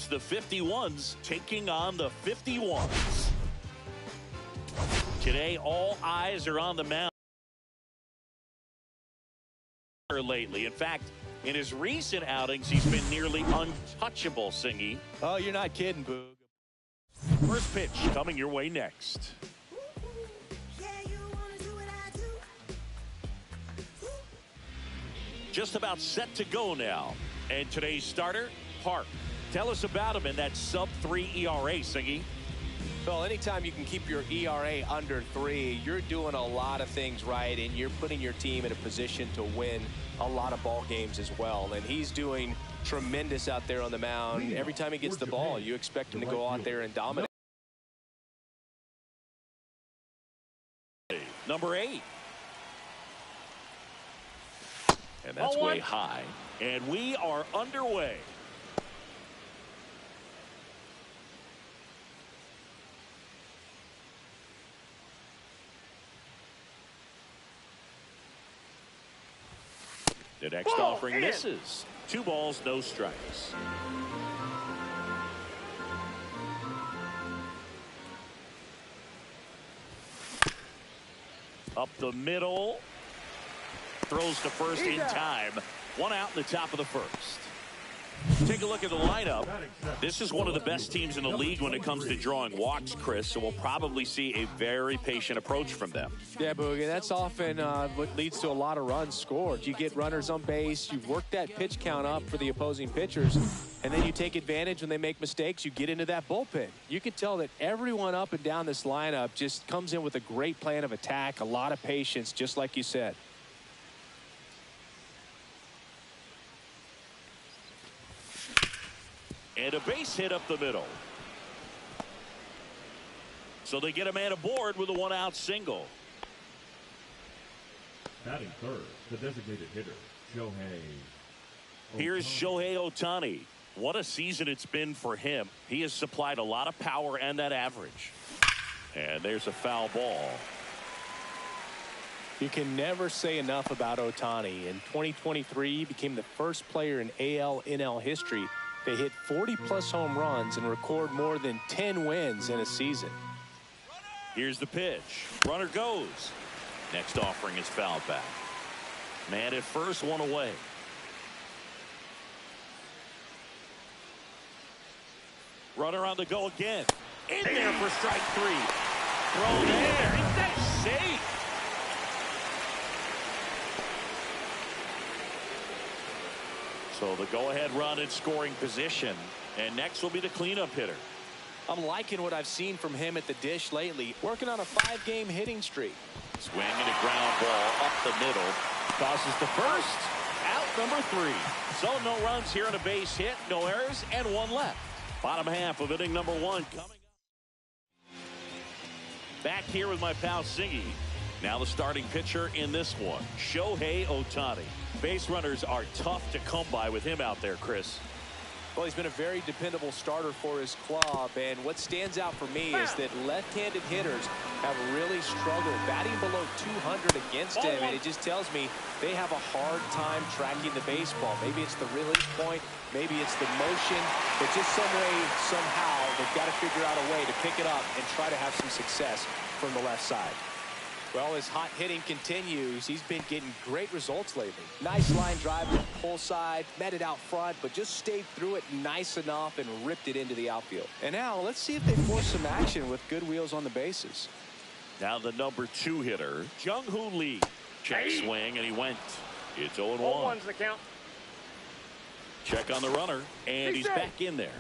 the 51s taking on the 51s. Today, all eyes are on the mound lately. In fact, in his recent outings, he's been nearly untouchable, Singy. Oh, you're not kidding, Boog. First pitch coming your way next. Just about set to go now. And today's starter, Park. Tell us about him in that sub-3 ERA, Singy. Well, anytime you can keep your ERA under 3, you're doing a lot of things right, and you're putting your team in a position to win a lot of ball games as well. And he's doing tremendous out there on the mound. Every time he gets the ball, you expect him to go out there and dominate. Number 8. And that's way high. And we are underway. The next offering misses. 2 balls, no strikes. Up the middle. Throws to first in time. 1 out in the top of the first. Take a look at the lineup. This is one of the best teams in the league when it comes to drawing walks, Chris, so we'll probably see a very patient approach from them. Yeah, Boogie, that's often what leads to a lot of runs scored. You get runners on base, you work that pitch count up for the opposing pitchers, and then you take advantage when they make mistakes. You get into that bullpen. You can tell that everyone up and down this lineup just comes in with a great plan of attack, a lot of patience, just like you said. And a base hit up the middle. So they get a man aboard with a 1-out single. Batting third, the designated hitter, Shohei. Here's Shohei Ohtani. What a season it's been for him. He has supplied a lot of power and that average. And there's a foul ball. You can never say enough about Ohtani. In 2023, he became the first player in AL/NL history to hit 40-plus home runs and record more than 10 wins in a season. Here's the pitch. Runner goes. Next offering is fouled back. Man at first, 1 away. Runner on the go again. In there for strike 3. Throw there. Safe. So the go-ahead run in scoring position. And next will be the cleanup hitter. I'm liking what I've seen from him at the dish lately. Working on a 5-game hitting streak. Swing and a ground ball up the middle. Tosses to first. Out number 3. So no runs here on a base hit. No errors and 1 left. Bottom half of inning number 1 coming up. Back here with my pal Singy. Now the starting pitcher in this one, Shohei Ohtani. Base runners are tough to come by with him out there, Chris. Well, he's been a very dependable starter for his club, and what stands out for me is that left-handed hitters have really struggled batting below 200 against him, and it just tells me they have a hard time tracking the baseball. Maybe it's the release point, maybe it's the motion, but just some way, somehow, they've got to figure out a way to pick it up and try to have some success from the left side. Well, his hot hitting continues. He's been getting great results lately. Nice line drive to the pull side, met it out front, but just stayed through it nice enough and ripped it into the outfield. And now let's see if they force some action with good wheels on the bases. Now the number 2 hitter, Jung-Hoo Lee. Check swing, and he went. It's 0-1. 0-1's the count. Check on the runner, and he's back in there.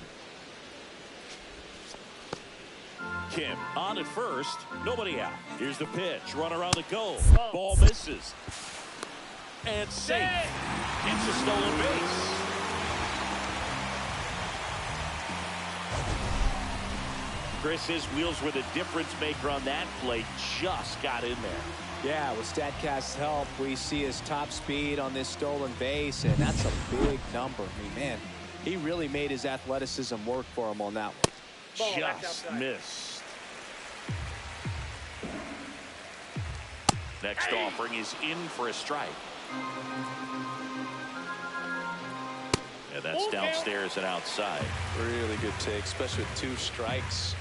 Kim on at first, nobody out. Here's the pitch, runner on the go. Ball misses. And safe. It's a stolen base. Chris, his wheels were the difference maker on that play. Just got in there. Yeah, with StatCast's help, we see his top speed on this stolen base, and that's a big number. I mean, man, he really made his athleticism work for him on that one. Just missed. Next offering is in for a strike. And that's downstairs and outside. Really good take, especially with 2 strikes.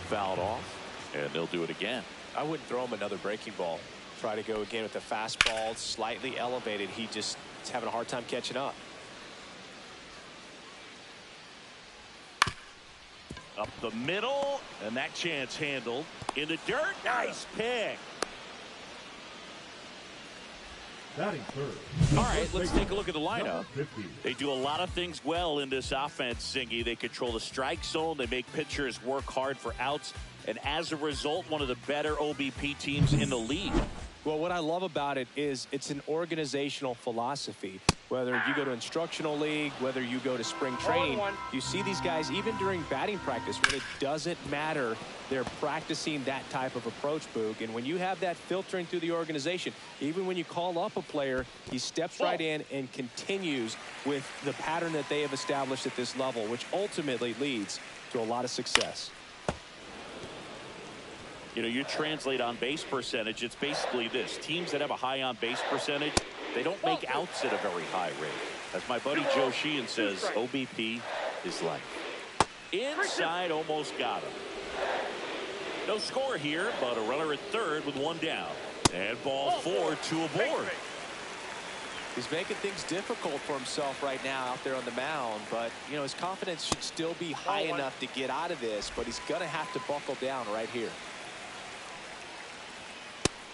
Fouled off, and they'll do it again. I wouldn't throw him another breaking ball. Try to go again with the fastball, slightly elevated. He just is having a hard time catching up. Up the middle, and that chance handled. In the dirt, nice pick. Batting third. All right, let's take a look at the lineup. They do a lot of things well in this offense, Singy. They control the strike zone. They make pitchers work hard for outs. And as a result, one of the better OBP teams in the league. Well, what I love about it is it's an organizational philosophy. Whether you go to instructional league, whether you go to spring training, you see these guys even during batting practice when it doesn't matter. They're practicing that type of approach, Boog. And when you have that filtering through the organization, even when you call up a player, he steps right in and continues with the pattern that they have established at this level, which ultimately leads to a lot of success. You know, you translate on base percentage, it's basically this. Teams that have a high on base percentage, they don't make outs at a very high rate. As my buddy Joe Sheehan says, OBP is life. Inside, almost got him. No score here, but a runner at third with 1 down. And ball 4, 2 aboard. He's making things difficult for himself right now out there on the mound, but you know his confidence should still be high enough to get out of this, but he's gonna have to buckle down right here.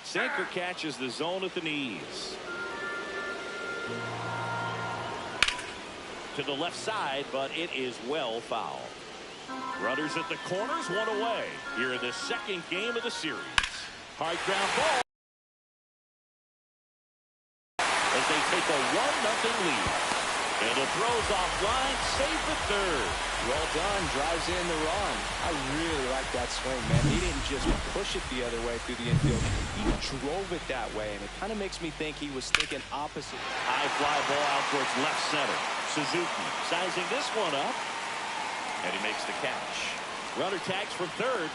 Sinker catches the zone at the knees. To the left side, but it is well fouled. Runners at the corners, 1 away. Here in the second game of the series. Hard ground ball. As they take a 1-0 lead. And the throws offline, safe at third. Well done, drives in the run. I really like that swing, man. He didn't just push it the other way through the infield. He drove it that way, and it kind of makes me think he was thinking opposite. High fly ball out towards left center. Suzuki sizing this one up. And he makes the catch. Runner tags from third.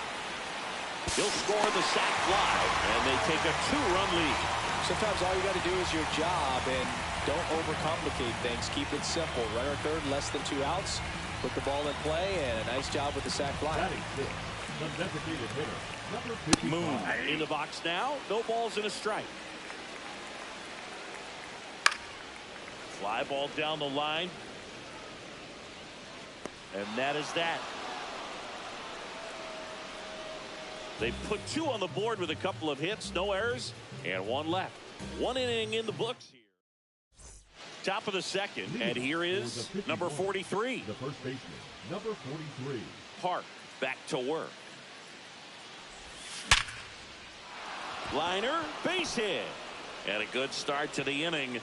He'll score the sac fly, and they take a 2-run lead. Sometimes all you got to do is your job, and don't overcomplicate things. Keep it simple. Runner third, less than 2 outs. Put the ball in play, and a nice job with the sac fly. Moon in the box now. No balls and a strike. Fly ball down the line. And that is that. They put 2 on the board with a couple of hits, no errors, and 1 left. 1 inning in the books here. Top of the second, and here is number 43. The first baseman, number 43. Park back to work. Liner, base hit. And a good start to the inning.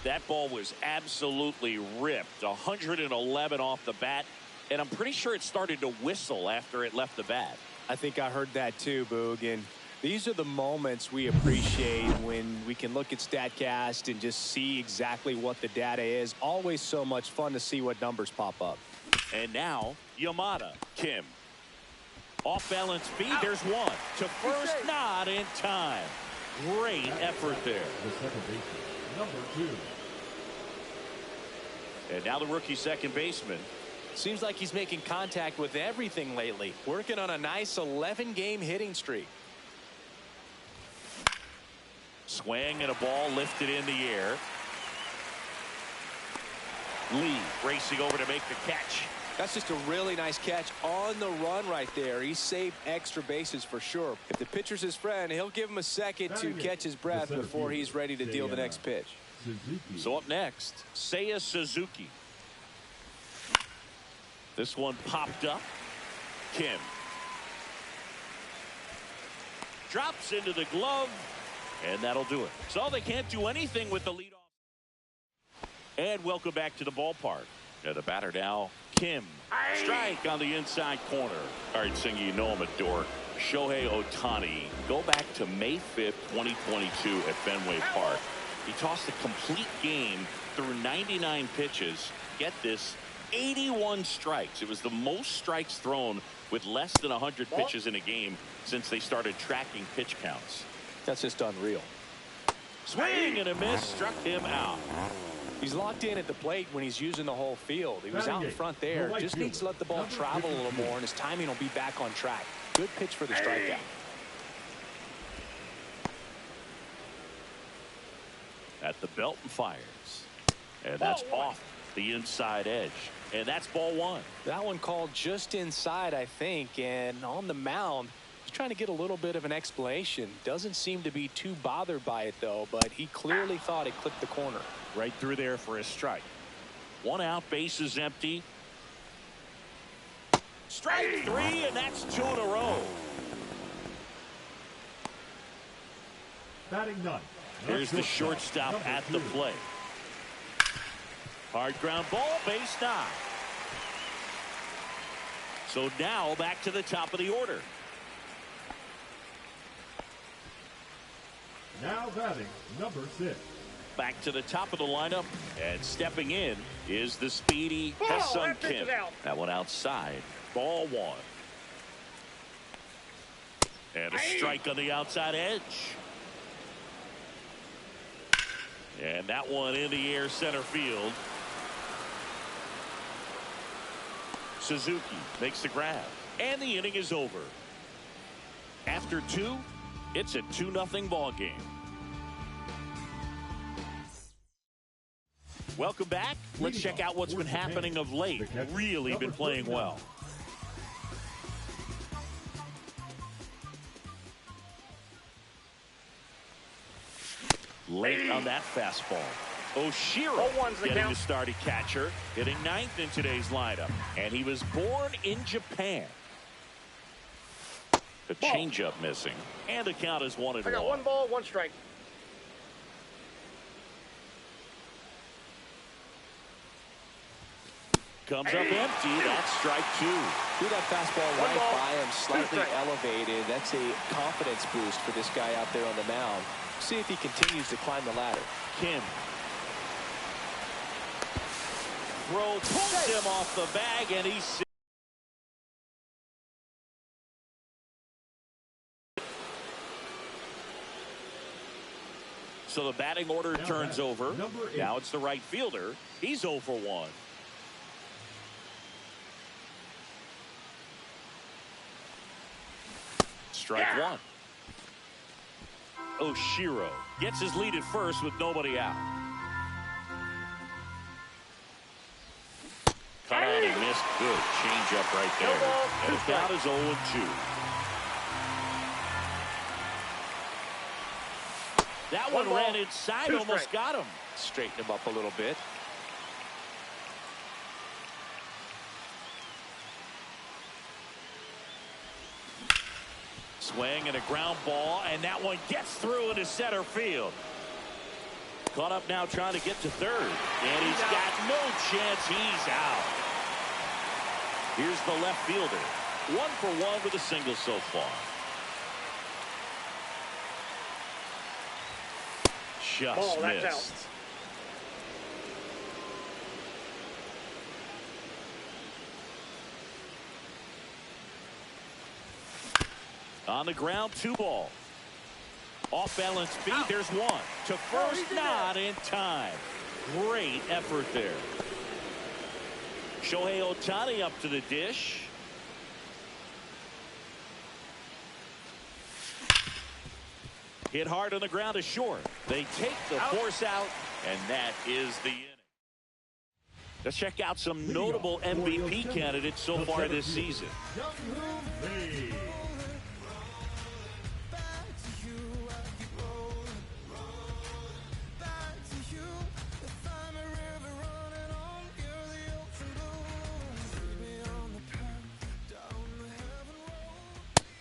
That ball was absolutely ripped. 111 off the bat. And I'm pretty sure it started to whistle after it left the bat. I think I heard that too, Boog. And these are the moments we appreciate when we can look at StatCast and just see exactly what the data is. Always so much fun to see what numbers pop up. And now, Yamada, Kim. Off balance feed, there's 1. To first, not in time. Great effort there. The second baseman, number 2. And now the rookie second baseman. Seems like he's making contact with everything lately. Working on a nice 11-game hitting streak. Swing and a ball lifted in the air. Lee racing over to make the catch. That's just a really nice catch on the run right there. He saved extra bases for sure. If the pitcher's his friend, he'll give him a second to catch his breath before he's ready to deal the next pitch. So up next, Seiya Suzuki. This one popped up. Kim. Drops into the glove. And that'll do it. So they can't do anything with the leadoff. And welcome back to the ballpark. And the batter now, Kim. Strike on the inside corner. All right, Singy, you know I'm a dork. Shohei Ohtani. Go back to May 5th, 2022 at Fenway Park. He tossed a complete game through 99 pitches. Get this, 81 strikes. It was the most strikes thrown with less than 100 pitches in a game since they started tracking pitch counts. That's just unreal. Swing and a miss, struck him out. He's locked in at the plate when he's using the whole field. He was out in front there. Just needs to let the ball travel a little more, and his timing will be back on track. Good pitch for the strikeout. At the belt and fires. And that's off the inside edge. And that's ball one. That one called just inside, I think. And on the mound, he's trying to get a little bit of an explanation. Doesn't seem to be too bothered by it, though. But he clearly thought it clipped the corner. Right through there for a strike. One out, bases empty. Strike three, and that's 2 in a row. Batting ninth. Here's the shortstop at the plate. Hard ground ball, base knock. So now back to the top of the order. Now batting number 6. Back to the top of the lineup, and stepping in is the speedy Ha-Seong Kim. That one outside. Ball one. And a strike on the outside edge. And that one in the air center field. Suzuki makes the grab. And the inning is over. After 2, it's a 2-0 ball game. Welcome back. Let's check out what's been happening of late. Really been playing well. Late on that fastball. Oshiro getting the starting catcher, hitting 9th in today's lineup. And he was born in Japan. The changeup missing. And the count is 1-1. I got 1 ball, 1 strike. Comes up empty. That's strike 2. Threw that fastball right by him, slightly elevated. That's a confidence boost for this guy out there on the mound. See if he continues to climb the ladder. Kim. Throw pulls him off the bag, and he's... So the batting order turns over. Now it's the right fielder. He's 0 for 1. Strike 1. Oshiro gets his lead at first with nobody out. Cut out and missed. Good change up right there. And the count is 0-2. That one ran inside, almost got him. Straighten him up a little bit. Swing and a ground ball, and that one gets through into center field. Caught up now trying to get to third, and he's got no chance. He's out. Here's the left fielder. 1 for 1 with a single so far. Just missed. On the ground, 2 ball. Off balance feet, there's 1. To first, not in time. Great effort there. Shohei Ohtani up to the dish. Hit hard on the ground to short. They take the force out, and that is the inning. Let's check out some notable MVP candidates so far this season.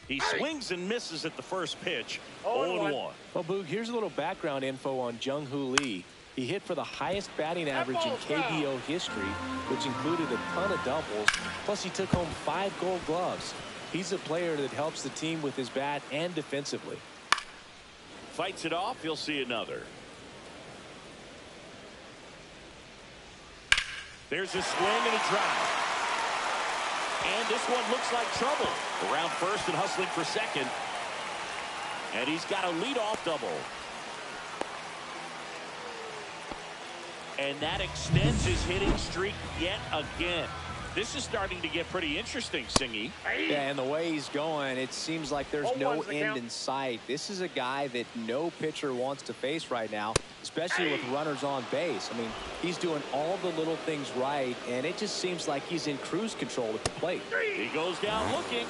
He swings and misses at the first pitch. 0-1. Well, Boog, here's a little background info on Jung-Hoo Lee. He hit for the highest batting average in KBO history, which included a ton of doubles. Plus, he took home 5 gold gloves. He's a player that helps the team with his bat and defensively. Fights it off. He'll see another. There's a swing and a drive. And this one looks like trouble. Around first and hustling for second. And he's got a leadoff double. And that extends his hitting streak yet again. This is starting to get pretty interesting, Singy. Yeah, and the way he's going, it seems like there's no end in sight. This is a guy that no pitcher wants to face right now, especially with runners on base. I mean, he's doing all the little things right, and it just seems like he's in cruise control at the plate. He goes down looking.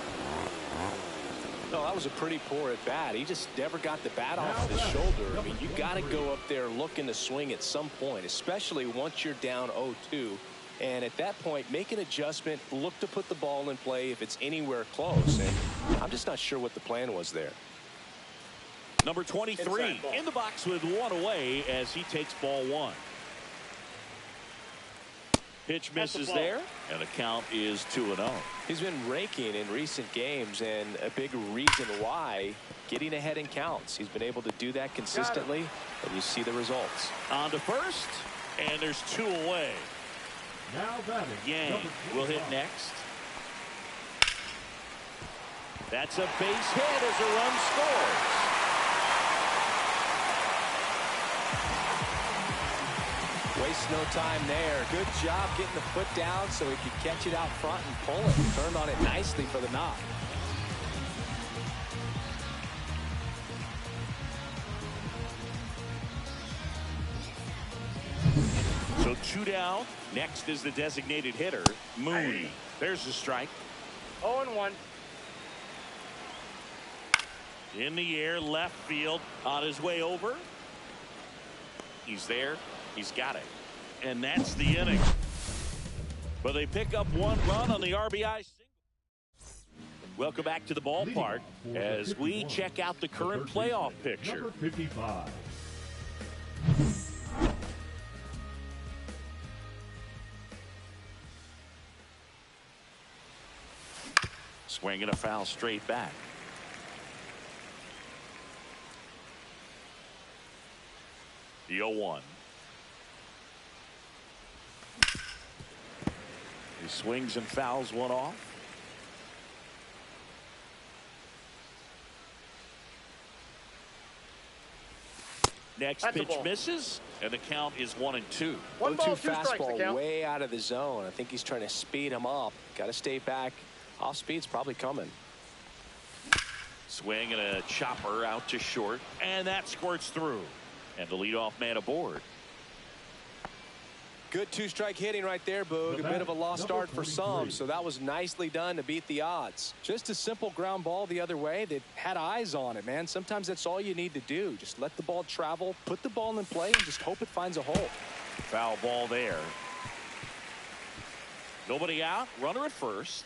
No, that was a pretty poor at bat. He just never got the bat off his shoulder. I mean, you got to go up there looking to swing at some point, especially once you're down 0-2. And at that point, make an adjustment, look to put the ball in play if it's anywhere close. And I'm just not sure what the plan was there. Number 23 in the box with one away as he takes ball one. Pitch misses there, and the count is 2-0. He's been raking in recent games, and a big reason why, getting ahead in counts. He's been able to do that consistently, and you see the results. On to first, and there's two away. Now batting. Yang will hit next. That's a base hit as a run scores. Waste no time there. Good job getting the foot down so he could catch it out front and pull it. Turned on it nicely for the knock. So two down. Next is the designated hitter, Moon. There's the strike. 0-1. In the air, left field, on his way over. He's there. He's got it. And that's the inning. But they pick up one run on the RBI single. Welcome back to the ballpark as we check out the current playoff picture. Number 55. Swinging a foul straight back. The 0-1. He swings and fouls one off. Next pitch misses, and the count is 1-2. 1 ball, 2 fastball strikes, way out of the zone. I think he's trying to speed him up. Got to stay back. Off speed's probably coming. Swing and a chopper out to short, and that squirts through. And the leadoff man aboard. Good two-strike hitting right there, Boog. A bit of a lost start for some, so that was nicely done to beat the odds. Just a simple ground ball the other way that had eyes on it, man. Sometimes that's all you need to do. Just let the ball travel, put the ball in play, and just hope it finds a hole. Foul ball there. Nobody out. Runner at first.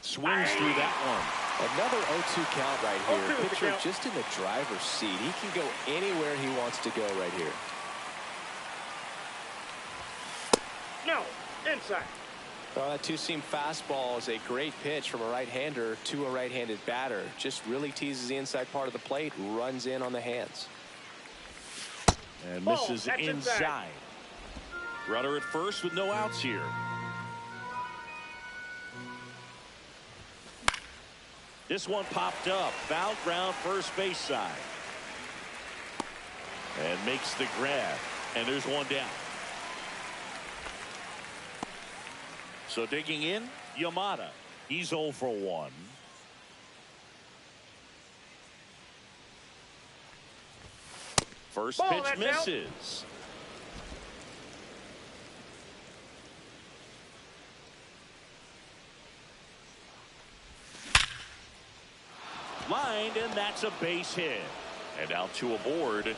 Swings through that one. Another 0-2 count right here. Pitcher just in the driver's seat. He can go anywhere he wants to go right here. No, inside. That two-seam fastball is a great pitch from a right-hander to a right-handed batter. Just really teases the inside part of the plate, runs in on the hands. And misses inside. Runner at first with no outs here. This one popped up. Foul ground first base side. And makes the grab. And there's one down. So digging in, Yamada. He's 0 for 1. First pitch misses. Lined, and that's a base hit. And now two aboard.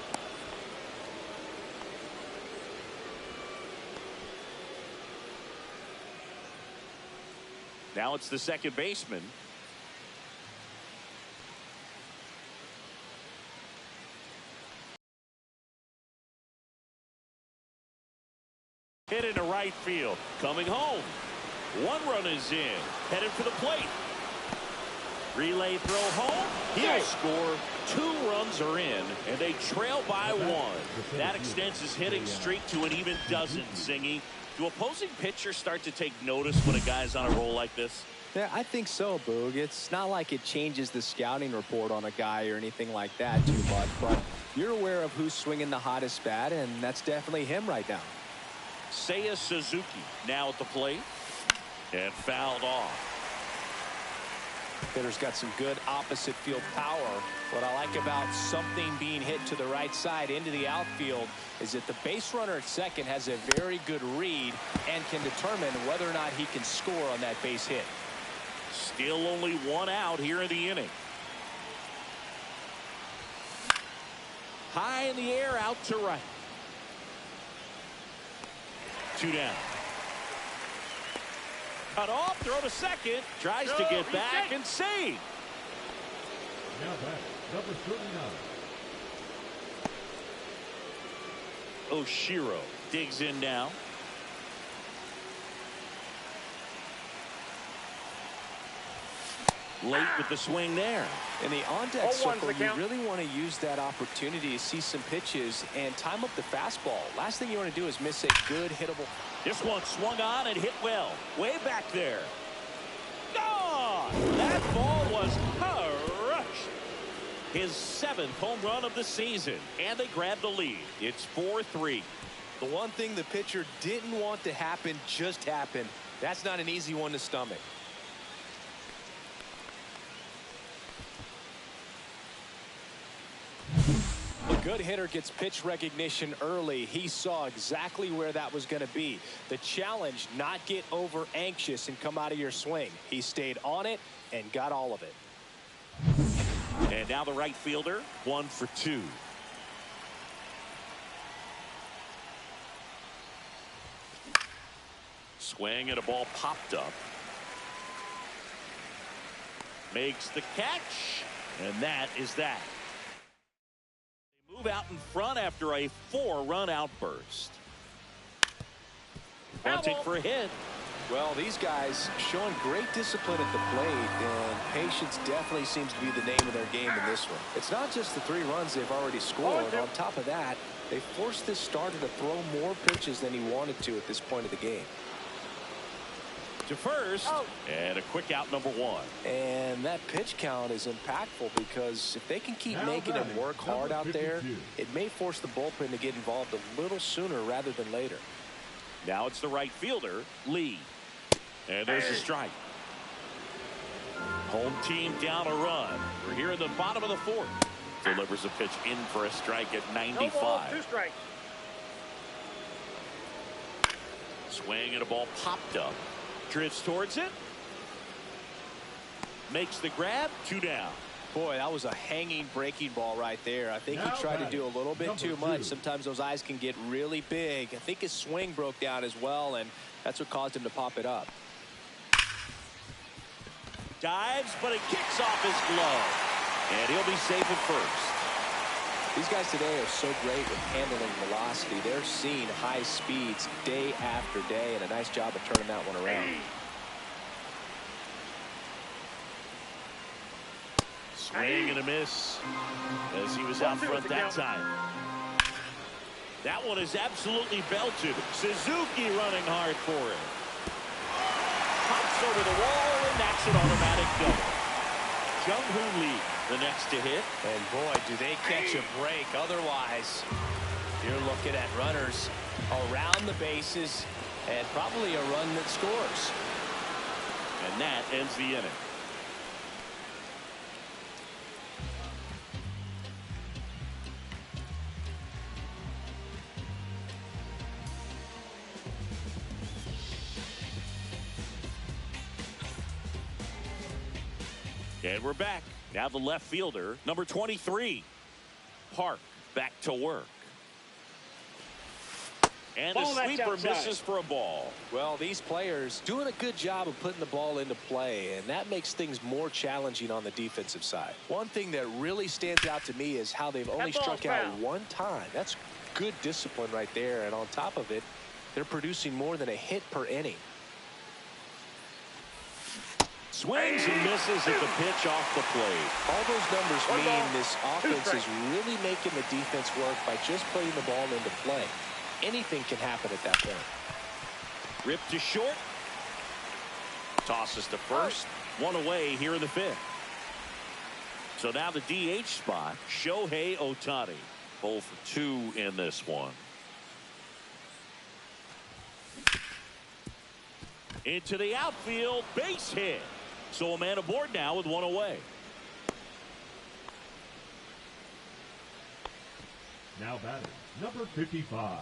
Now it's the second baseman. Hit into right field. Coming home. One run is in. Headed for the plate. Relay throw home. He'll score 2 runs are in, and they trail by 1. That extends his hitting streak to an even dozen, Zingy. Do opposing pitchers start to take notice when a guy's on a roll like this? Yeah, I think so, Boog. It's not like it changes the scouting report on a guy or anything like that too much, but you're aware of who's swinging the hottest bat, and that's definitely him right now. Seiya Suzuki now at the plate, and fouled off. Hitter's got some good opposite field power. What I like about something being hit to the right side into the outfield is that the base runner at second has a very good read and can determine whether or not he can score on that base hit. Still only 1 out here in the inning. High in the air, out to right. 2 down. Cut off, throw to second. Tries to get back and save. Now back, number 39. Oshiro digs in now. Late with the swing there. In the on-deck circle, you really want to use that opportunity to see some pitches and time up the fastball. Last thing you want to do is miss a good hittable. This one swung on and hit well. Way back there. Gone! That ball was crushed. His 7th home run of the season. And they grab the lead. It's 4-3. The one thing the pitcher didn't want to happen just happened. That's not an easy one to stomach. A good hitter gets pitch recognition early. He saw exactly where that was going to be. The challenge, not get over anxious and come out of your swing. He stayed on it and got all of it. And now the right fielder, 1 for 2. Swing and a ball popped up. Makes the catch, and that is that. Move out in front after a 4-run outburst. Bunting for a hit. Well, these guys showing great discipline at the plate, and patience definitely seems to be the name of their game in this one. It's not just the 3 runs they've already scored. On top of that, they forced this starter to throw more pitches than he wanted to at this point of the game. To first, and a quick out, number 1. And that pitch count is impactful because if they can keep making him work hard out there, it may force the bullpen to get involved a little sooner rather than later. Now it's the right fielder, Lee. And there's a strike. Home team down a run. We're here in the bottom of the 4th. Delivers a pitch in for a strike at 95. No ball, 2 strikes. Swing and a ball popped up. Drifts towards it. Makes the grab. 2 down. Boy, that was a hanging breaking ball right there. I think he tried to do a little bit too much. Sometimes those eyes can get really big. I think his swing broke down as well, and that's what caused him to pop it up. Dives, but it kicks off his glove. And he'll be safe at first. These guys today are so great with handling velocity. They're seeing high speeds day after day, and a nice job of turning that one around. Swing and a miss as he was out front that time. That one is absolutely belted. Suzuki running hard for it. Pops over the wall, and that's an automatic double. Jung-Hoo Lee, the next to hit. And boy, do they catch a break. Otherwise, you're looking at runners around the bases and probably a run that scores. And that ends the inning. And we're back. Now the left fielder, number 23. Park back to work. And the sweeper misses for a ball. Well, these players doing a good job of putting the ball into play, and that makes things more challenging on the defensive side. One thing that really stands out to me is how they've only struck out 1 time. That's good discipline right there, and on top of it, they're producing more than a hit per inning. Swings and misses at the pitch off the plate. All those numbers mean this offense is really making the defense work by just putting the ball into play. Anything can happen at that point. Ripped to short. Tosses to first. One away here in the fifth. So now the DH spot, Shohei Ohtani. 0 for 2 in this one. Into the outfield, base hit. So a man aboard now with one away. Now batting, number 55.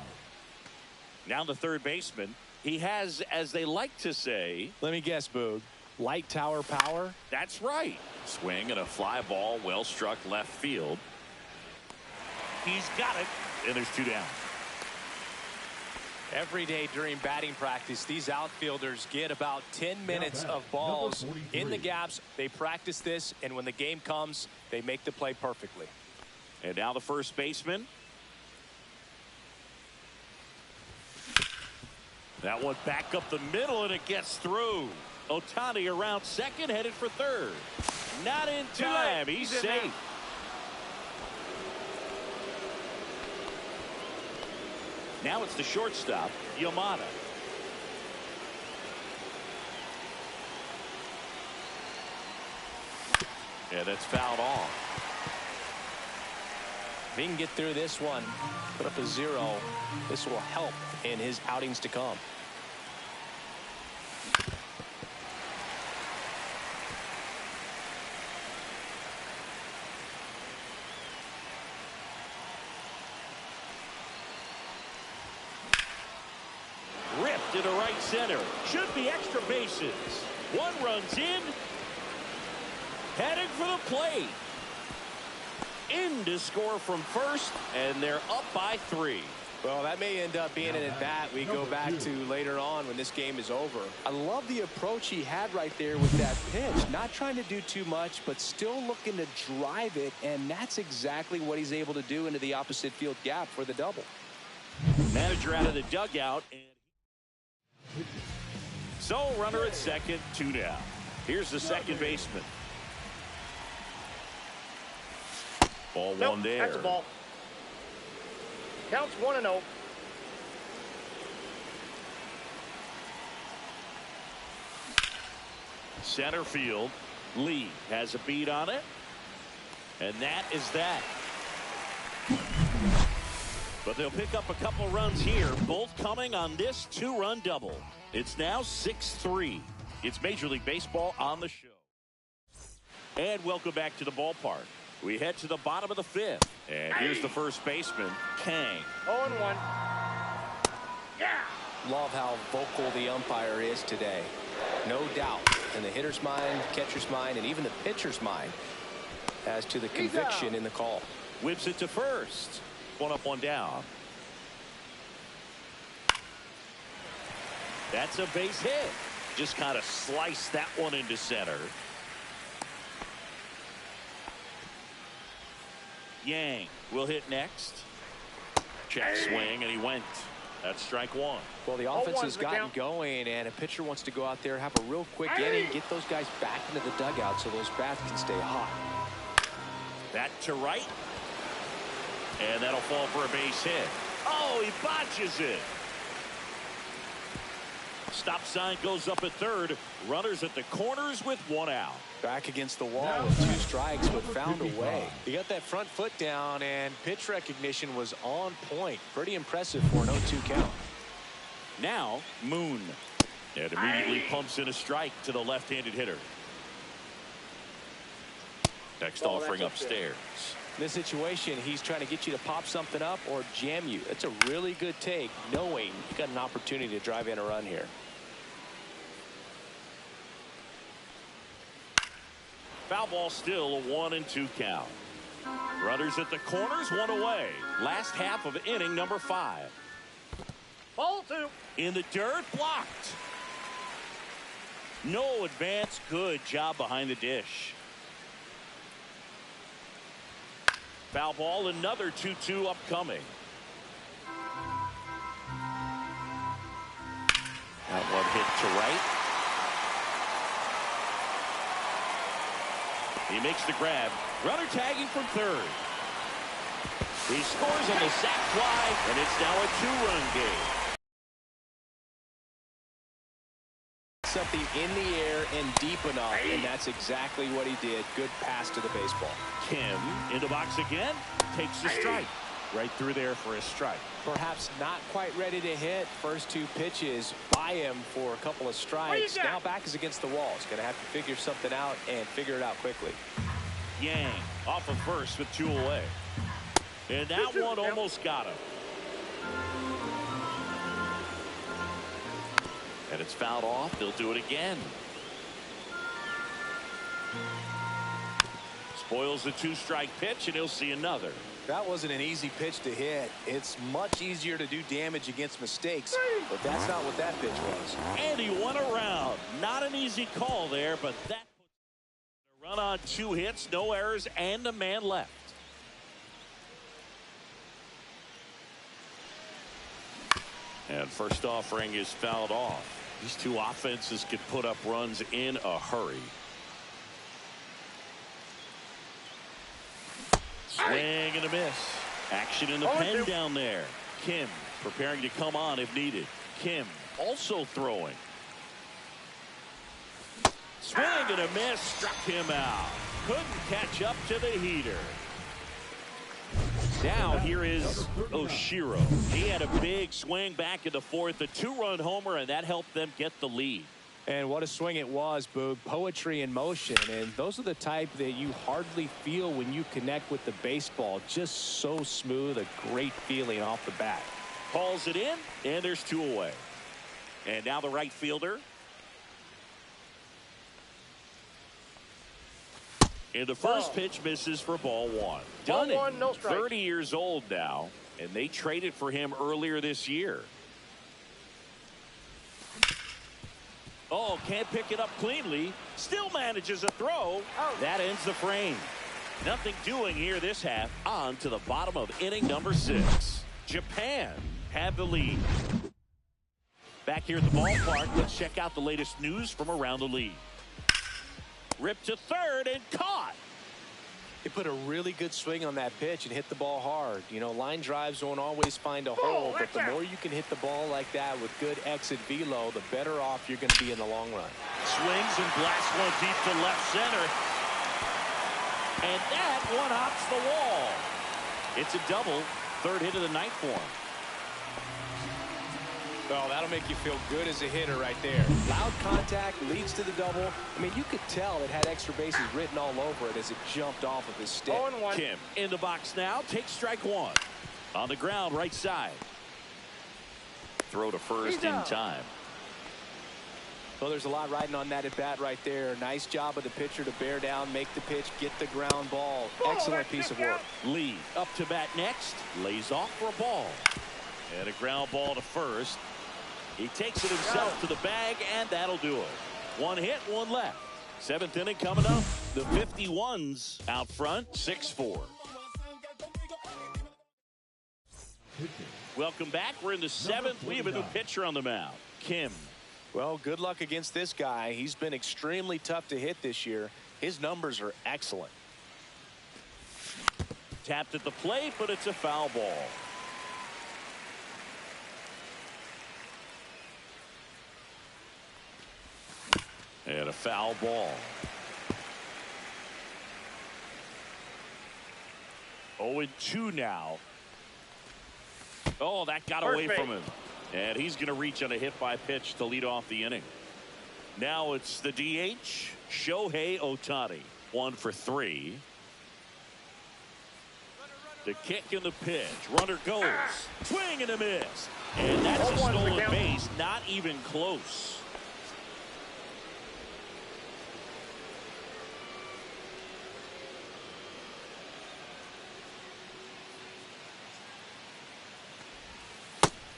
Now the third baseman. He has, as they like to say, let me guess, Boog, light tower power? That's right. Swing and a fly ball, well struck left field. He's got it, and there's 2 down. Every day during batting practice, these outfielders get about 10 minutes of balls in the gaps. They practice this, and when the game comes, they make the play perfectly. And now the first baseman. That one back up the middle, and it gets through. Ohtani around second, headed for third. Not in time. He's safe. Now it's the shortstop, Yamada. And it's fouled off. If he can get through this one, put up a 0, this will help in his outings to come. Ripped to the right center. Should be extra bases. One runs in. Heading for the plate. In to score from first, and they're up by 3. Well, that may end up being an at-bat we go back to later on when this game is over. I love the approach he had right there with that pitch. Not trying to do too much, but still looking to drive it, and that's exactly what he's able to do into the opposite field gap for the double. Manager out of the dugout. And so runner at second, 2 down. Here's the second baseman. Ball Nope, one there. that's a ball. Counts 1-0. Center field. Lee has a beat on it. And that is that. But they'll pick up a couple runs here, both coming on this 2-run double. It's now 6-3. It's Major League Baseball on the show. And welcome back to the ballpark. We head to the bottom of the fifth. And here's the first baseman, Kang. 0-1. Yeah. Love how vocal the umpire is today. No doubt in the hitter's mind, catcher's mind, and even the pitcher's mind as to the conviction in the call. Whips it to first. 1 up, 1 down. That's a base hit. Just kind of sliced that one into center. Yang will hit next. Check swing, and he went. That's strike 1. Well, the offense has gotten going, and a pitcher wants to go out there, have a real quick inning, get those guys back into the dugout so those bats can stay hot. That to right. And that'll fall for a base hit. Oh, he botches it. Stop sign goes up at third. Runners at the corners with 1 out. Back against the wall with 2 strikes, but found a way. He got that front foot down, and pitch recognition was on point. Pretty impressive for an 0-2 count. Now, Moon. And immediately pumps in a strike to the left-handed hitter. Next offering upstairs. In this situation, he's trying to get you to pop something up or jam you. That's a really good take, knowing you got an opportunity to drive in a run here. Foul ball, still a 1-2 count. Runners at the corners, 1 away. Last half of inning number 5. Ball 2. In the dirt, blocked. No advance. Good job behind the dish. Foul ball, another 2-2 upcoming. That one hit to right. He makes the grab. Runner tagging from third. He scores on the sac fly, and it's now a 2-run game. Something in the air and deep enough, and that's exactly what he did. Good pass to the baseball. Kim in the box again. Takes the strike. Right through there for a strike. Perhaps not quite ready to hit. First 2 pitches by him for a couple of strikes. Now back is against the wall. He's going to have to figure something out and figure it out quickly. Yang off of first with 2 away. And that one almost got him. And it's fouled off. They'll do it again. Spoils the 2-strike pitch, and he'll see another. That wasn't an easy pitch to hit. It's much easier to do damage against mistakes, but that's not what that pitch was. And he went around. Not an easy call there, but that puts a run on 2 hits, no errors, and a man left. And first offering is fouled off. These 2 offenses could put up runs in a hurry. Swing and a miss. Action in the pen down there. Kim preparing to come on if needed. Kim also throwing. Swing and a miss. Struck him out. Couldn't catch up to the heater. Now here is Oshiro. He had a big swing back in the 4th, a 2-run homer, and that helped them get the lead. And what a swing it was, Boog. Poetry in motion. And those are the type that you hardly feel when you connect with the baseball. Just so smooth, a great feeling off the bat. Calls it in, and there's 2 away. And now the right fielder. And the first pitch misses for ball 1. Done it. No strike. 30 years old now, and they traded for him earlier this year. Oh, can't pick it up cleanly. Still manages a throw. That ends the frame. Nothing doing here this half. On to the bottom of inning number 6. Japan have the lead. Back here at the ballpark, let's check out the latest news from around the league. Ripped to third and caught. He put a really good swing on that pitch and hit the ball hard. You know, line drives won't always find a hole, but the more you can hit the ball like that with good exit velo, the better off you're going to be in the long run. Swings and blasts one deep to left center. And that one hops the wall. It's a double. 3rd hit of the night for him. Well, that'll make you feel good as a hitter right there. Loud contact leads to the double. I mean, you could tell it had extra bases written all over it as it jumped off of his stick. Kim in the box now. Takes strike 1. On the ground, right side. Throw to first in time. Well, there's a lot riding on that at bat right there. Nice job of the pitcher to bear down, make the pitch, get the ground ball. Excellent piece of work. Lee up to bat next. Lays off for a ball. And a ground ball to first. He takes it himself to the bag, and that'll do it. 1 hit, 1 left. 7th inning coming up. The 51s out front, 6-4. Welcome back. We're in the 7th. We have a new pitcher on the mound. Kim. Well, good luck against this guy. He's been extremely tough to hit this year. His numbers are excellent. Tapped at the plate, but it's a foul ball. And a foul ball. 0-2 now. Oh, that got away from him. And he's going to reach on a hit by pitch to lead off the inning. Now it's the DH, Shohei Ohtani. 1 for 3. The kick and the pitch. Runner goes. Swing and a miss. And that's a stolen base. Not even close.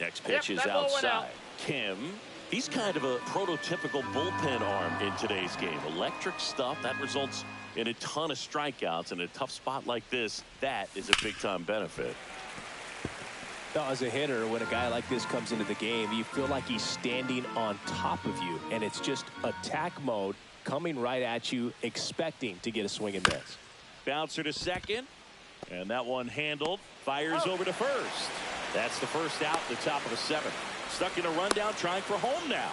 Next pitch is outside. Kim, he's kind of a prototypical bullpen arm in today's game. Electric stuff that results in a ton of strikeouts in a tough spot like this. That is a big time benefit. Now, as a hitter, when a guy like this comes into the game, you feel like he's standing on top of you, and it's just attack mode coming right at you, expecting to get a swing and miss. Bouncer to second. And that one handled. Fires over to first. That's the first out at the top of the seventh. Stuck in a rundown, trying for home now.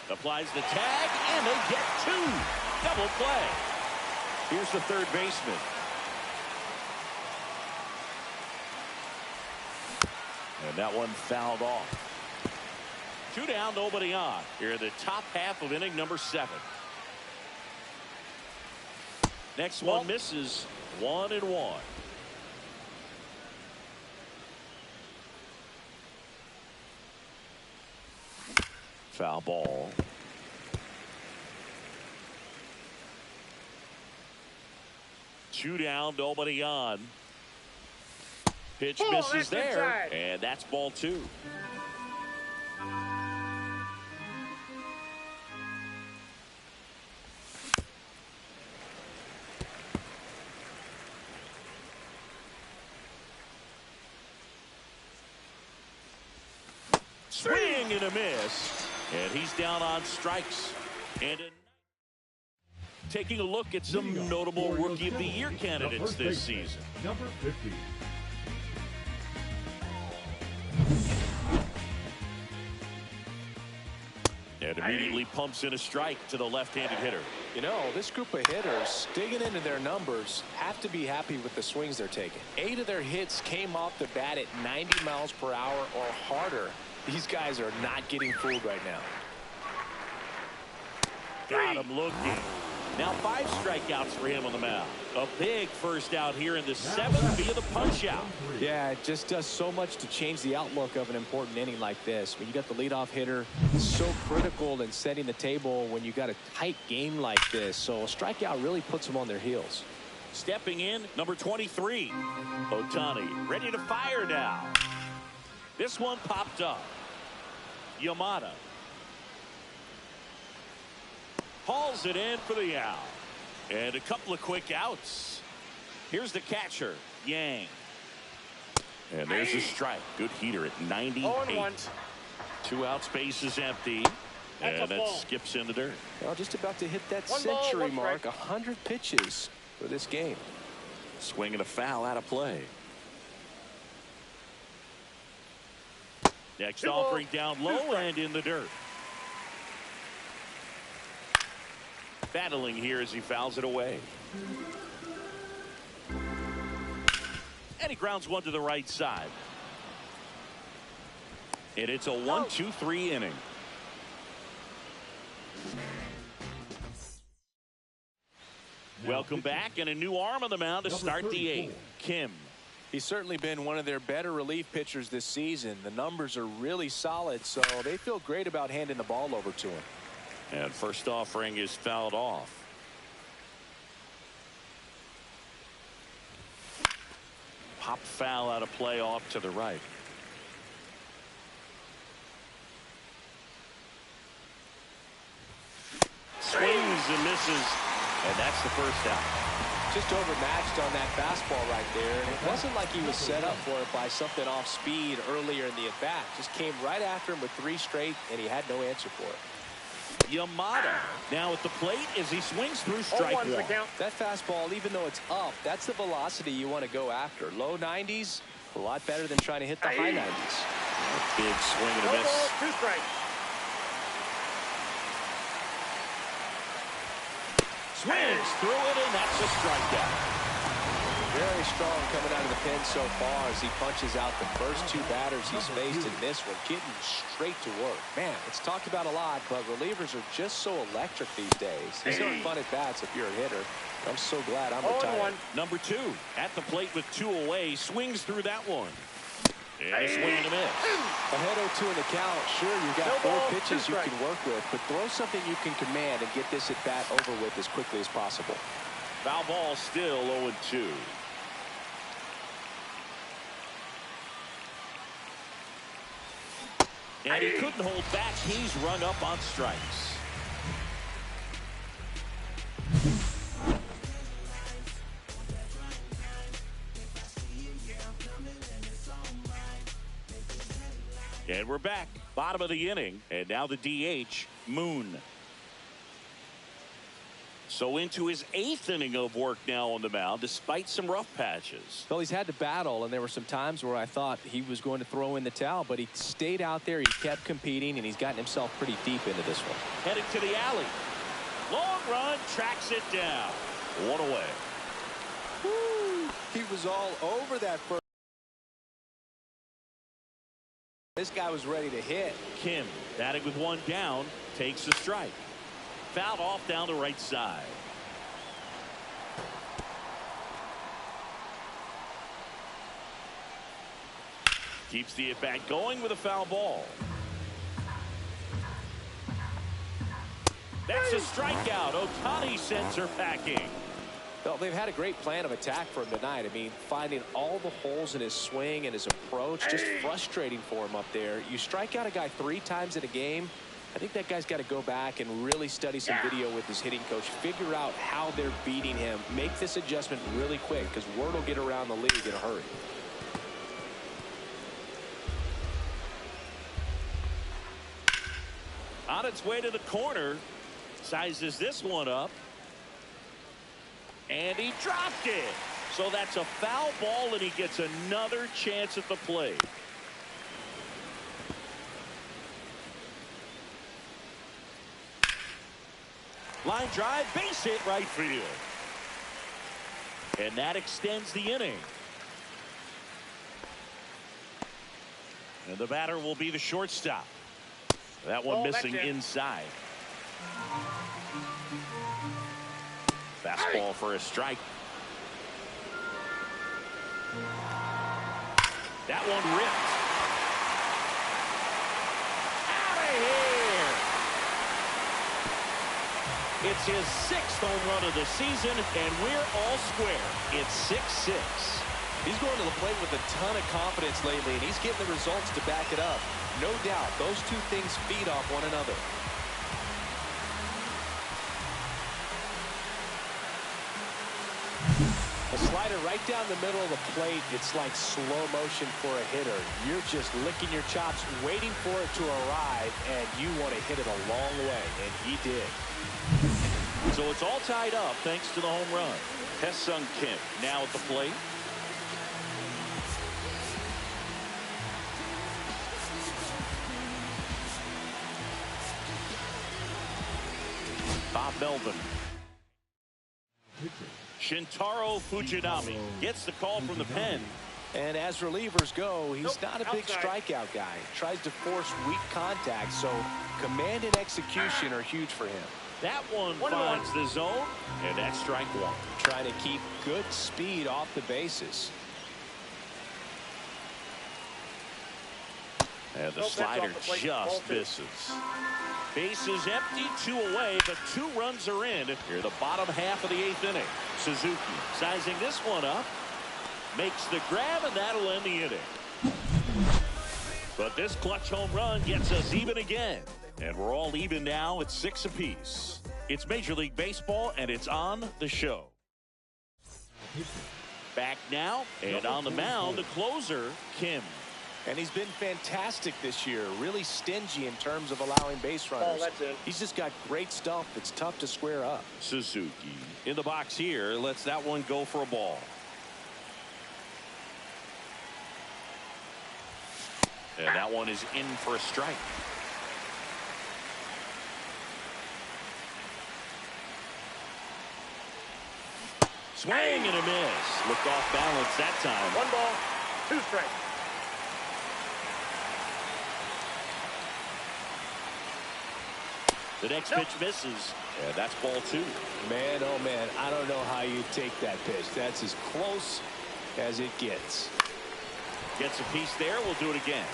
Applies the tag, and they get two. Double play. Here's the third baseman. And that one fouled off. 2 down, nobody on. Here in the top half of inning number 7. Next one misses. 1-1. Foul ball. Two down, nobody on. Pitch misses there, and that's ball 2. Swing and a miss, and he's down on strikes. And taking a look at some notable Rookie of the Year candidates this season. Number 50. And immediately pumps in a strike to the left-handed hitter. You know, this group of hitters, digging into their numbers, have to be happy with the swings they're taking. 8 of their hits came off the bat at 90 miles per hour or harder. These guys are not getting fooled right now. Got him looking. Now 5 strikeouts for him on the mound. A big first out here in the 7th via the punch out. Yeah, it just does so much to change the outlook of an important inning like this. When you got the leadoff hitter, it's so critical in setting the table when you got a tight game like this. So a strikeout really puts them on their heels. Stepping in, number 23. Ohtani ready to fire now. This one popped up. Yamada hauls it in for the out. And a couple of quick outs. Here's the catcher, Yang. And there's a strike. Good heater at 98. 2 outs, base is empty. And that skips in the dirt. Well, just about to hit that century mark. 100 pitches for this game. Swing and a foul out of play. Next offering down low and in the dirt. Battling here as he fouls it away. And he grounds one to the right side. And it's a 1-2-3 inning. Welcome back, and a new arm on the mound to start the 8th. Kim. He's certainly been one of their better relief pitchers this season. The numbers are really solid, so they feel great about handing the ball over to him. And first offering is fouled off. Pop foul out of play off to the right. Swings and misses, and that's the first out. Just overmatched on that fastball right there. And it wasn't like he was set up for it by something off speed earlier in the at-bat. Just came right after him with 3 straight, and he had no answer for it. Yamada now at the plate as he swings through strike 1. That fastball, even though it's up, that's the velocity you want to go after. Low 90s, a lot better than trying to hit the high 90s. A big swing and a miss. 2 strikes. Swings through it, and that's a strikeout. Very strong coming out of the pen so far as he punches out the first 2 batters he's faced in this one, getting straight to work. Man, it's talked about a lot, but relievers are just so electric these days. These aren't fun at bats if you're a hitter. I'm so glad I'm retired. Number 2 at the plate with 2 away, swings through that one. And a swing and a miss. Ahead 0-2 in the count. Sure, you've got 4 pitches you can work with, but throw something you can command and get this at bat over with as quickly as possible. Foul ball still 0-2. And he couldn't hold back. He's rung up on strikes. And we're back. Bottom of the inning. And now the DH, Moon. So into his 8th inning of work now on the mound, despite some rough patches. Well, he's had to battle, and there were some times where I thought he was going to throw in the towel, but he stayed out there, he kept competing, and he's gotten himself pretty deep into this one. Heading to the alley. Long run, tracks it down. One away. Woo! He was all over that first. This guy was ready to hit. Kim batting with one down, takes a strike. Fouled off down the right side. Keeps the at-bat going with a foul ball. That's a strikeout. Ohtani sends her packing. Well, they've had a great plan of attack for him tonight. I mean, finding all the holes in his swing and his approach, just frustrating for him up there. You strike out a guy 3 times in a game, I think that guy's got to go back and really study some video with his hitting coach, figure out how they're beating him, make this adjustment really quick, because word will get around the league in a hurry. On its way to the corner, sizes this one up. And he dropped it. So that's a foul ball, and he gets another chance at the plate. Line drive, base hit, right field. And that extends the inning. And the batter will be the shortstop. That one missing inside. Fastball for a strike. That one ripped. Out of here. It's his 6th home run of the season, and we're all square. It's 6-6. He's going to the plate with a ton of confidence lately, and he's getting the results to back it up. No doubt, those two things feed off one another. A slider right down the middle of the plate. It's like slow motion for a hitter. You're just licking your chops, waiting for it to arrive, and you want to hit it a long way, and he did. So it's all tied up thanks to the home run. Tae-Sung Kim now at the plate. Bob Melvin. Shintaro Fujinami gets the call from the pen. And as relievers go, he's not a big strikeout guy. Tries to force weak contact, so command and execution are huge for him. That one finds the zone, and that's strike one. Trying to keep good speed off the bases. And the slider just misses. Bases empty, 2 away, but 2 runs are in here the bottom half of the 8th inning. Suzuki sizing this one up, makes the grab, and that'll end the inning. But this clutch home run gets us even again, and we're all even now at 6 apiece. It's Major League Baseball, and it's on the show. Back now, and on the mound, the closer, Kim. And he's been fantastic this year, really stingy in terms of allowing base runners. He's just got great stuff that's tough to square up. Suzuki in the box here, lets that one go for a ball. And that one is in for a strike. Swing and a miss. Looked off balance that time. 1 ball, 2 strikes. The next pitch misses, and that's ball 2. Man, oh man, I don't know how you take that pitch. That's as close as it gets. Gets a piece there. We'll do it again.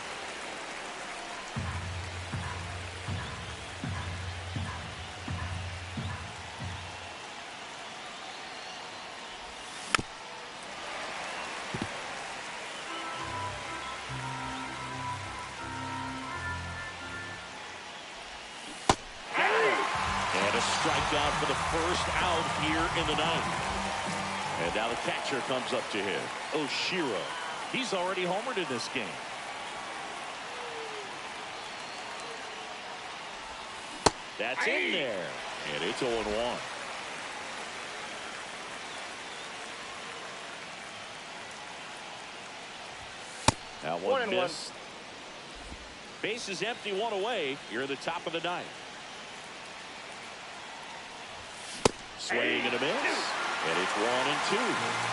Strikeout for the first out here in the 9th. And now the catcher comes up to him. Oshiro. He's already homered in this game. That's in there. And it's 0-1. That one missed. Base is empty, one away. You're at the top of the ninth. Swing and a miss. And it's 1-2.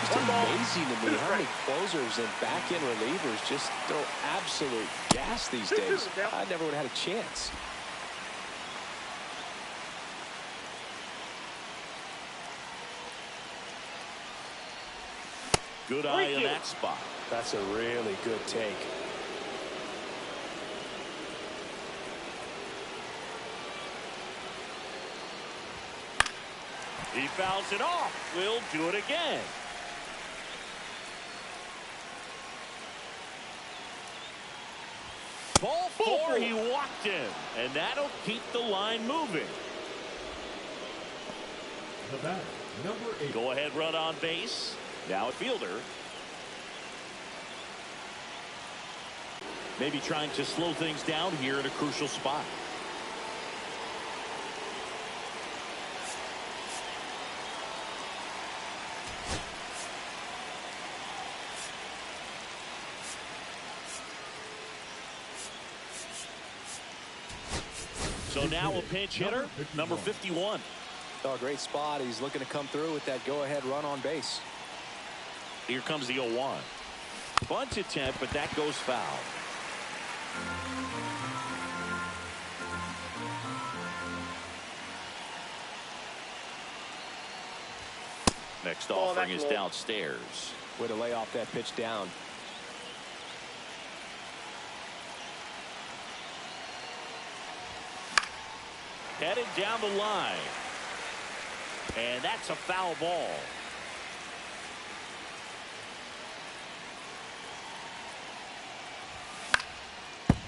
It's amazing to me how many closers and back-end relievers just throw absolute gas these days. I never would have had a chance. Good eye in that spot. That's a really good take. He fouls it off. We'll do it again. Ball 4, he walked in. And that'll keep the line moving. The batter, number 8. Go ahead, run on base. Now at fielder. Maybe trying to slow things down here at a crucial spot. So now a pinch hitter, number 51. Oh, great spot. He's looking to come through with that go-ahead run on base. Here comes the 0-1. Bunt attempt, but that goes foul. Next offering is downstairs. Way to lay off that pitch down. Headed down the line. And that's a foul ball.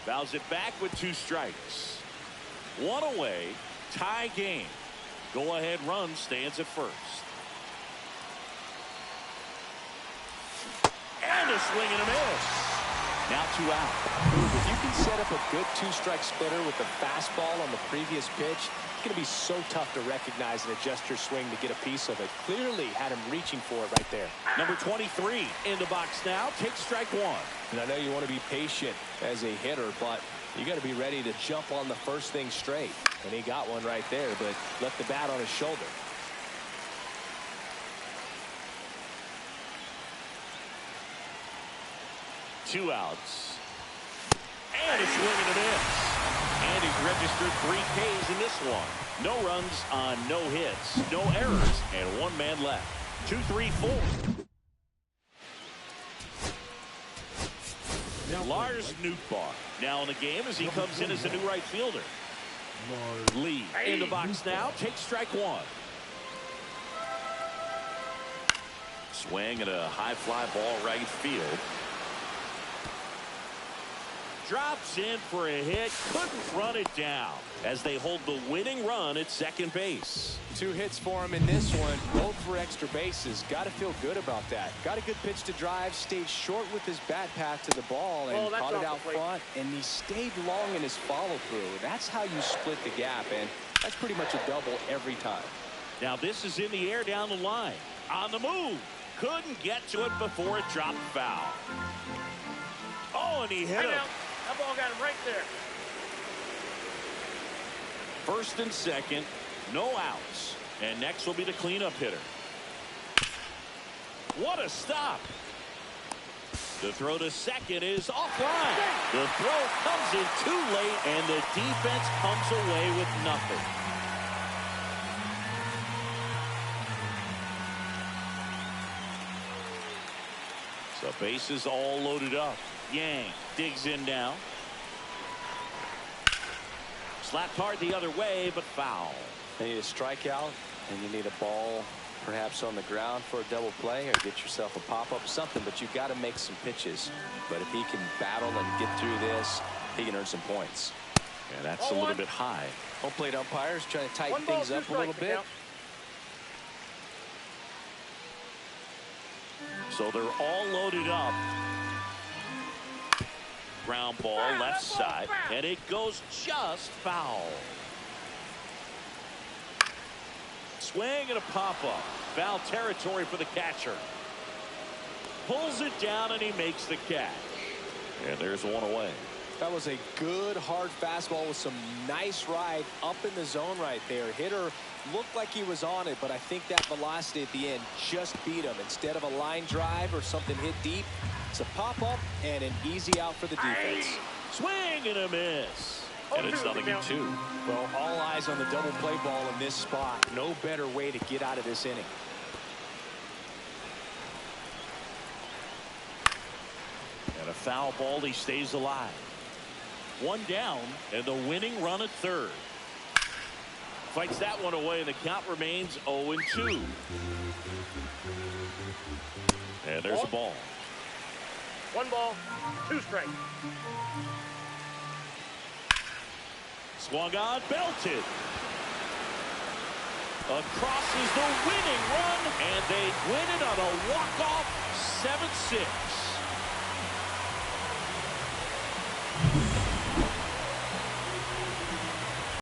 Fouls it back with 2 strikes. 1 away. Tie game. Go ahead run stands at first. And a swing and a miss. Now 2 out. If you can set up a good 2-strike splitter with the fastball on the previous pitch, it's going to be so tough to recognize and adjust your swing to get a piece of it. Clearly had him reaching for it right there. Number 23 in the box now. Takes strike 1. And I know you want to be patient as a hitter, but you got to be ready to jump on the first thing straight. And he got one right there, but left the bat on his shoulder. Two outs. And a swing and a miss. And he's registered 3 Ks in this one. No runs on no hits, no errors, and 1 man left. 2-3-4. Lars Nootbaar now in the game as he comes in as a new right fielder. Lee in the box now. Takes strike 1. Swing and a high fly ball right field. Drops in for a hit. Couldn't run it down as they hold the winning run at second base. 2 hits for him in this one, both for extra bases. Got to feel good about that. Got a good pitch to drive, stayed short with his bat path to the ball, and caught it out front. And he stayed long in his follow-through. That's how you split the gap, and that's pretty much a double every time. Now this is in the air down the line. On the move. Couldn't get to it before it dropped foul. Oh, and he hit him. That ball got him right there. First and second, no outs. And next will be the cleanup hitter. What a stop. The throw to second is offline. The throw comes in too late, and the defense comes away with nothing. So bases all loaded up. Yang digs in now. Slapped hard the other way, but foul. You need a strikeout, and you need a ball perhaps on the ground for a double play, or get yourself a pop-up, something, but you've got to make some pitches. But if he can battle and get through this, he can earn some points. Yeah, that's a little bit high. Home plate umpires trying to tighten things up a little bit. So they're all loaded up. Ground ball left side, and it goes just foul. Swing and a pop-up. Foul territory for the catcher. Pulls it down and he makes the catch. And there's one away. That was a good hard fastball with some nice ride up in the zone right there. Hitter looked like he was on it, but I think that velocity at the end just beat him. Instead of a line drive or something hit deep, it's a pop-up and an easy out for the defense. Swing and a miss. And it's 0-2. Well, all eyes on the double play ball in this spot. No better way to get out of this inning. And a foul ball, he stays alive. One down, and the winning run at third. Fights that one away, and the count remains 0-2. And there's a ball. 1 ball, 2 strikes. Swung on, belted. Across is the winning run, and they win it on a walk-off 7-6.